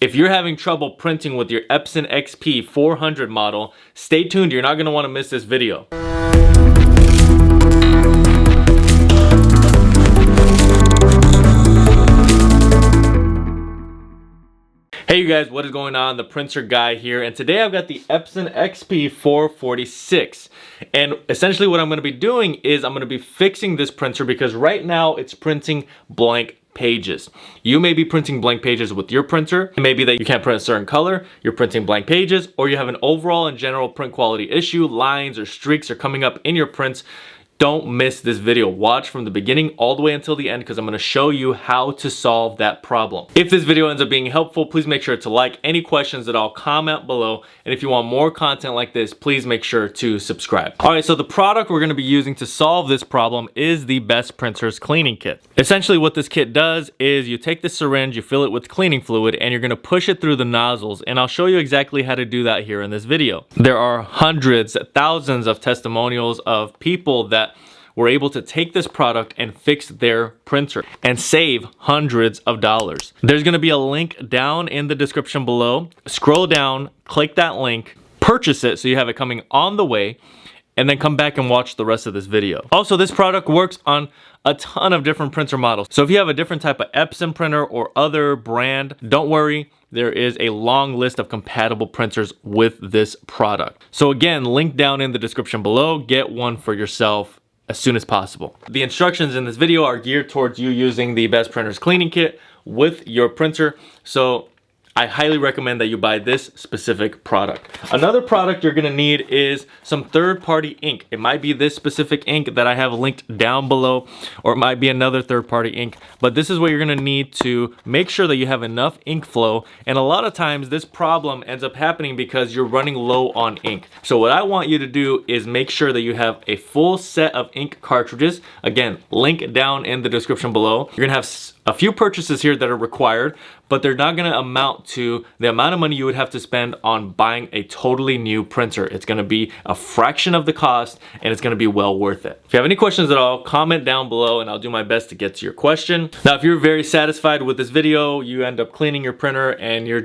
If you're having trouble printing with your Epson XP-400 model, stay tuned, you're not going to want to miss this video. Hey you guys, what is going on? The printer guy here, and today I've got the Epson XP-446, and essentially what I'm going to be doing is I'm going to be fixing this printer because right now it's printing blank pages. You may be printing blank pages with your printer. It may be that you can't print a certain color, you're printing blank pages, or you have an overall and general print quality issue, lines or streaks are coming up in your prints. Don't miss this video. Watch from the beginning all the way until the end because I'm going to show you how to solve that problem. If this video ends up being helpful, please make sure to like. Any questions at all, comment below. And if you want more content like this, please make sure to subscribe. All right, so the product we're going to be using to solve this problem is the Best Printers Cleaning Kit. Essentially what this kit does is you take the syringe, you fill it with cleaning fluid, and you're going to push it through the nozzles. And I'll show you exactly how to do that here in this video. There are hundreds, thousands of testimonials of people that were able to take this product and fix their printer and save hundreds of dollars. There's going to be a link down in the description below. Scroll down, click that link, purchase it so you have it coming on the way, and then come back and watch the rest of this video. Also, this product works on a ton of different printer models. So if you have a different type of Epson printer or other brand, don't worry. There is a long list of compatible printers with this product. So again, link down in the description below. Get one for yourself as soon as possible. The instructions in this video are geared towards you using the Best Printers Cleaning Kit with your printer. So I highly recommend that you buy this specific product. Another product you're gonna need is some third-party ink. It might be this specific ink that I have linked down below, or it might be another third-party ink, but this is what you're gonna need to make sure that you have enough ink flow. And a lot of times this problem ends up happening because you're running low on ink. So what I want you to do is make sure that you have a full set of ink cartridges. Again, link down in the description below. You're gonna have a few purchases here that are required, but they're not going to amount to the amount of money you would have to spend on buying a totally new printer. It's going to be a fraction of the cost, and it's going to be well worth it. If you have any questions at all, comment down below and I'll do my best to get to your question. Now, if you're very satisfied with this video, you end up cleaning your printer and you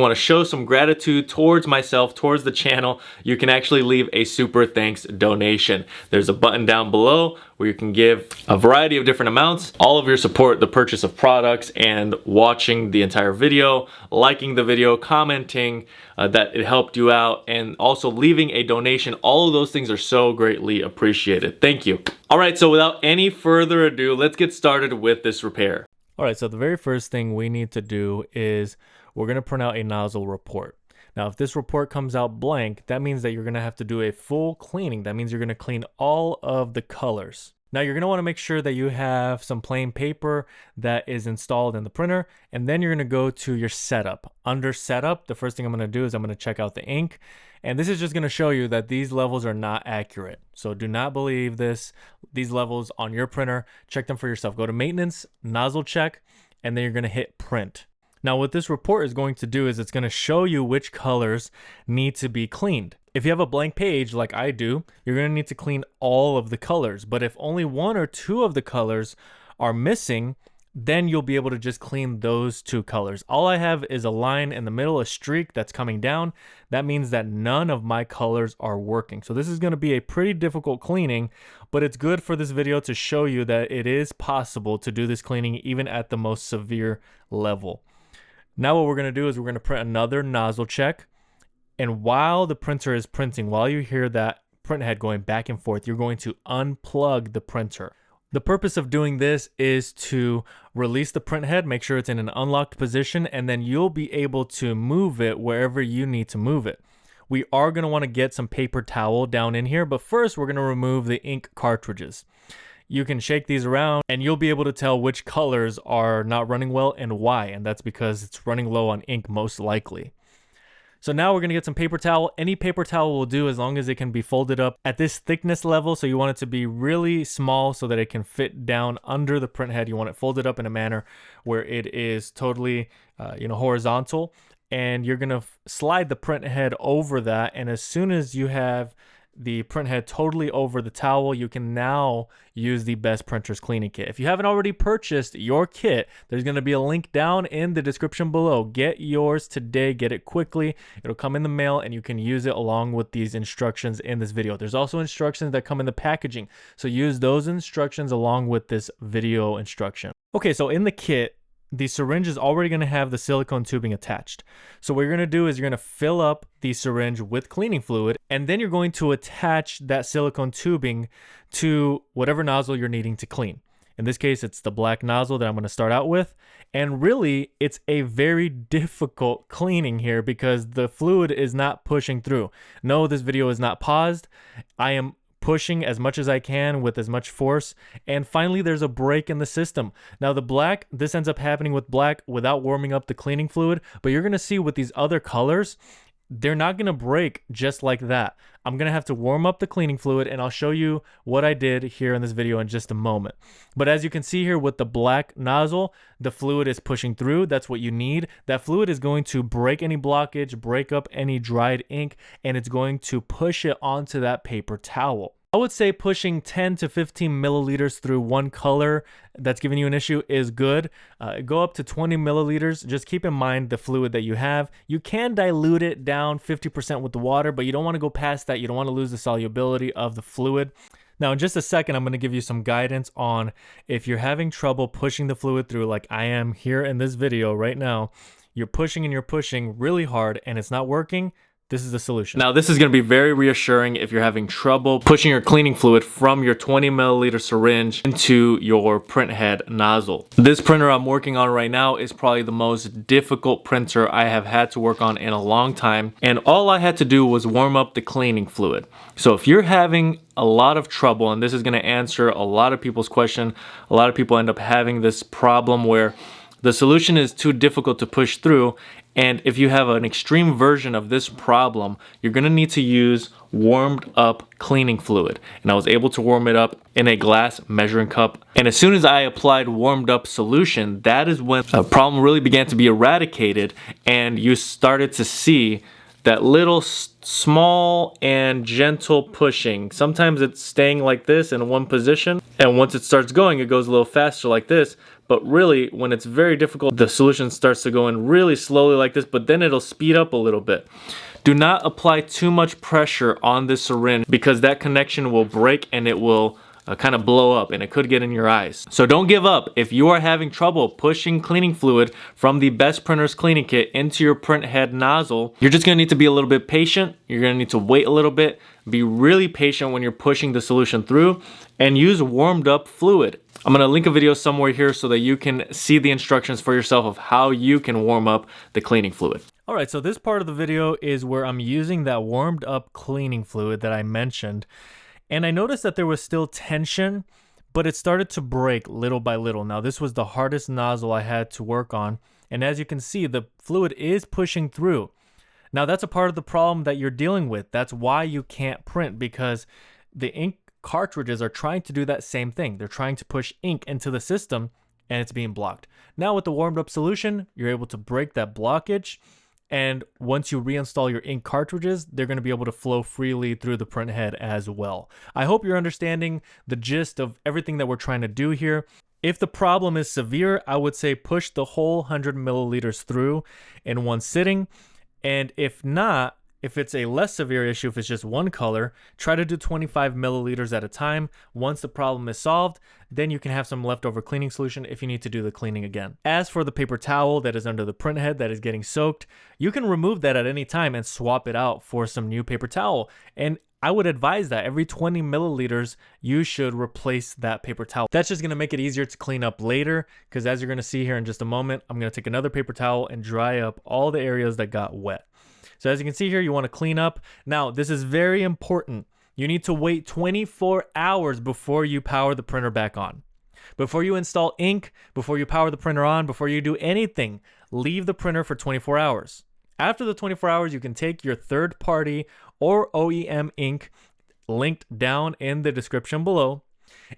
want to show some gratitude towards myself, towards the channel, you can actually leave a super thanks donation. There's a button down below where you can give a variety of different amounts. All of your support, the purchase of products, and watching the entire video, liking the video, commenting that it helped you out, and also leaving a donation. All of those things are so greatly appreciated. Thank you. All right, so without any further ado, let's get started with this repair. All right, so the very first thing we need to do is we're gonna print out a nozzle report. Now, if this report comes out blank, that means that you're gonna have to do a full cleaning. That means you're gonna clean all of the colors. Now, you're gonna wanna make sure that you have some plain paper that is installed in the printer, and then you're gonna go to your setup. Under setup, the first thing I'm gonna do is I'm gonna check out the ink, and this is just gonna show you that these levels are not accurate. So do not believe these levels on your printer. Check them for yourself. Go to maintenance, nozzle check, and then you're gonna hit print. Now, what this report is going to do is it's going to show you which colors need to be cleaned. If you have a blank page like I do, you're going to need to clean all of the colors. But if only one or two of the colors are missing, then you'll be able to just clean those two colors. All I have is a line in the middle, a streak that's coming down. That means that none of my colors are working. So this is going to be a pretty difficult cleaning, but it's good for this video to show you that it is possible to do this cleaning even at the most severe level. Now what we're going to do is we're going to print another nozzle check. And while the printer is printing, while you hear that print head going back and forth, you're going to unplug the printer. The purpose of doing this is to release the print head, make sure it's in an unlocked position, and then you'll be able to move it wherever you need to move it. We are going to want to get some paper towel down in here, but first we're going to remove the ink cartridges. You can shake these around and you'll be able to tell which colors are not running well and why, and that's because it's running low on ink most likely. So now we're going to get some paper towel. Any paper towel will do as long as it can be folded up at this thickness level. So you want it to be really small so that it can fit down under the print head. You want it folded up in a manner where it is totally horizontal, and you're going to slide the print head over that. And as soon as you have the printhead totally over the towel, you can now use the Best Printers cleaning kit. If you haven't already purchased your kit, there's going to be a link down in the description below. Get yours today, get it quickly. It'll come in the mail and you can use it along with these instructions in this video. There's also instructions that come in the packaging, so use those instructions along with this video instruction. Okay, so in the kit, the syringe is already going to have the silicone tubing attached. So what you're going to do is you're going to fill up the syringe with cleaning fluid, and then you're going to attach that silicone tubing to whatever nozzle you're needing to clean. In this case, it's the black nozzle that I'm going to start out with. And really, it's a very difficult cleaning here because the fluid is not pushing through. No, this video is not paused. I am pushing as much as I can with as much force, and finally there's a break in the system. Now the black, this ends up happening with black without warming up the cleaning fluid, but you're gonna see with these other colors, they're not gonna break just like that. I'm gonna have to warm up the cleaning fluid, and I'll show you what I did here in this video in just a moment. But as you can see here with the black nozzle, the fluid is pushing through. That's what you need. That fluid is going to break any blockage, break up any dried ink, and it's going to push it onto that paper towel. I would say pushing 10 to 15 milliliters through one color that's giving you an issue is good. Go up to 20 milliliters. Just keep in mind the fluid that you have. You can dilute it down 50% with the water, but you don't want to go past that. You don't want to lose the solubility of the fluid. Now, in just a second, I'm going to give you some guidance on if you're having trouble pushing the fluid through like I am here in this video right now. You're pushing and you're pushing really hard and it's not working. This is the solution. Now, this is going to be very reassuring if you're having trouble pushing your cleaning fluid from your 20 milliliter syringe into your printhead nozzle. This printer I'm working on right now is probably the most difficult printer I have had to work on in a long time, and all I had to do was warm up the cleaning fluid. So if you're having a lot of trouble, and this is going to answer a lot of people's question, a lot of people end up having this problem where the solution is too difficult to push through. And if you have an extreme version of this problem, you're going to need to use warmed up cleaning fluid. And I was able to warm it up in a glass measuring cup. And as soon as I applied warmed up solution, that is when the problem really began to be eradicated, and you started to see that little small and gentle pushing. Sometimes it's staying like this in one position, and once it starts going, it goes a little faster like this. But really, when it's very difficult, the solution starts to go in really slowly like this, but then it'll speed up a little bit. Do not apply too much pressure on this syringe because that connection will break and it will kind of blow up, and it could get in your eyes. So don't give up. If you are having trouble pushing cleaning fluid from the Best Printers cleaning kit into your printhead nozzle, you're just gonna need to be a little bit patient. You're gonna need to wait a little bit. Be really patient when you're pushing the solution through, and use warmed up fluid. I'm gonna link a video somewhere here so that you can see the instructions for yourself of how you can warm up the cleaning fluid. All right, so this part of the video is where I'm using that warmed up cleaning fluid that I mentioned. And I noticed that there was still tension, but it started to break little by little. Now, this was the hardest nozzle I had to work on. And as you can see, the fluid is pushing through. Now, that's a part of the problem that you're dealing with. That's why you can't print, because the ink cartridges are trying to do that same thing. They're trying to push ink into the system, and it's being blocked. Now, with the warmed up solution, you're able to break that blockage. And once you reinstall your ink cartridges, they're going to be able to flow freely through the printhead as well. I hope you're understanding the gist of everything that we're trying to do here. If the problem is severe, I would say push the whole 100 milliliters through in one sitting. And if not, if it's a less severe issue, if it's just one color, try to do 25 milliliters at a time. Once the problem is solved, then you can have some leftover cleaning solution if you need to do the cleaning again. As for the paper towel that is under the printhead that is getting soaked, you can remove that at any time and swap it out for some new paper towel. And I would advise that every 20 milliliters, you should replace that paper towel. That's just gonna make it easier to clean up later, because as you're gonna see here in just a moment, I'm gonna take another paper towel and dry up all the areas that got wet. So as you can see here, you want to clean up. Now, this is very important. You need to wait 24 hours before you power the printer back on. Before you install ink, before you power the printer on, before you do anything, leave the printer for 24 hours. After the 24 hours, you can take your third-party or OEM ink linked down in the description below,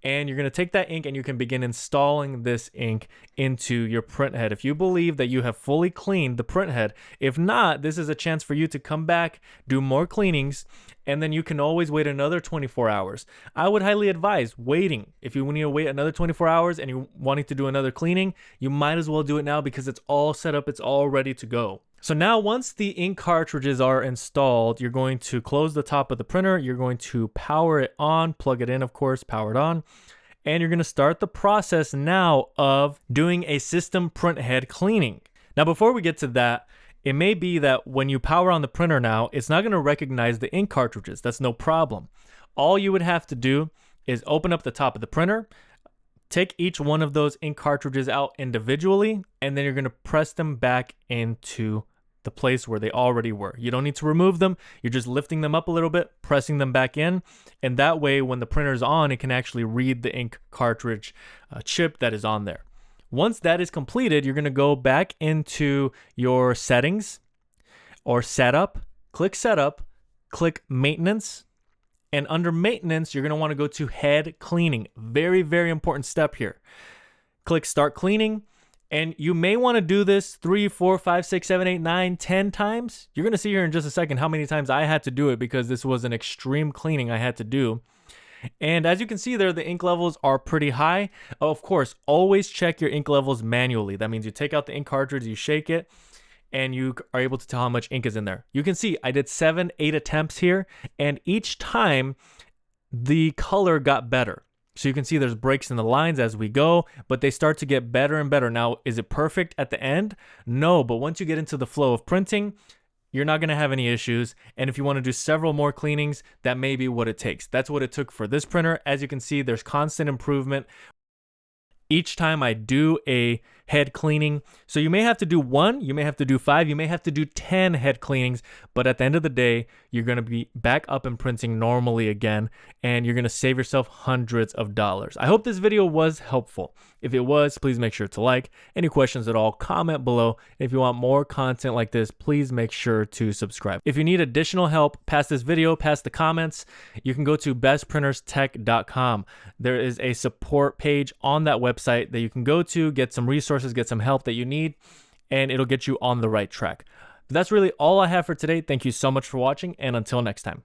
and you're going to take that ink and you can begin installing this ink into your printhead if you believe that you have fully cleaned the printhead. If not, this is a chance for you to come back, do more cleanings, and then you can always wait another 24 hours. I would highly advise waiting. If you need to wait another 24 hours and you're wanting to do another cleaning, you might as well do it now because it's all set up, it's all ready to go. So now once the ink cartridges are installed, you're going to close the top of the printer, you're going to power it on, plug it in, of course, power it on, and you're going to start the process now of doing a system printhead cleaning. Now before we get to that, it may be that when you power on the printer now, it's not going to recognize the ink cartridges. That's no problem. All you would have to do is open up the top of the printer, take each one of those ink cartridges out individually, and then you're going to press them back into the place where they already were. You don't need to remove them. You're just lifting them up a little bit, pressing them back in, and that way when the printer's on, it can actually read the ink cartridge chip that is on there. Once that is completed, you're going to go back into your settings or setup, click setup, click maintenance, and under maintenance, you're going to want to go to head cleaning. Very, very important step here. Click start cleaning. And you may want to do this 3, 4, 5, 6, 7, 8, 9, 10 times. You're going to see here in just a second how many times I had to do it because this was an extreme cleaning I had to do. And as you can see there, the ink levels are pretty high. Of course, always check your ink levels manually. That means you take out the ink cartridge, you shake it, and you are able to tell how much ink is in there. You can see I did 7, 8 attempts here, and each time the color got better. So you can see there's breaks in the lines as we go, but they start to get better and better. Now, is it perfect at the end? No, but once you get into the flow of printing, you're not going to have any issues. And if you want to do several more cleanings, that may be what it takes. That's what it took for this printer. As you can see, there's constant improvement each time I do a head cleaning. So you may have to do 1, you may have to do 5, you may have to do 10 head cleanings, but at the end of the day, you're going to be back up and printing normally again, and you're going to save yourself hundreds of dollars. I hope this video was helpful. If it was, please make sure to like. Any questions at all, comment below. If you want more content like this, please make sure to subscribe. If you need additional help past this video, past the comments, you can go to bestprinterstech.com. There is a support page on that website that you can go to, get some resources, get some help that you need, and it'll get you on the right track. But that's really all I have for today. Thank you so much for watching, and until next time.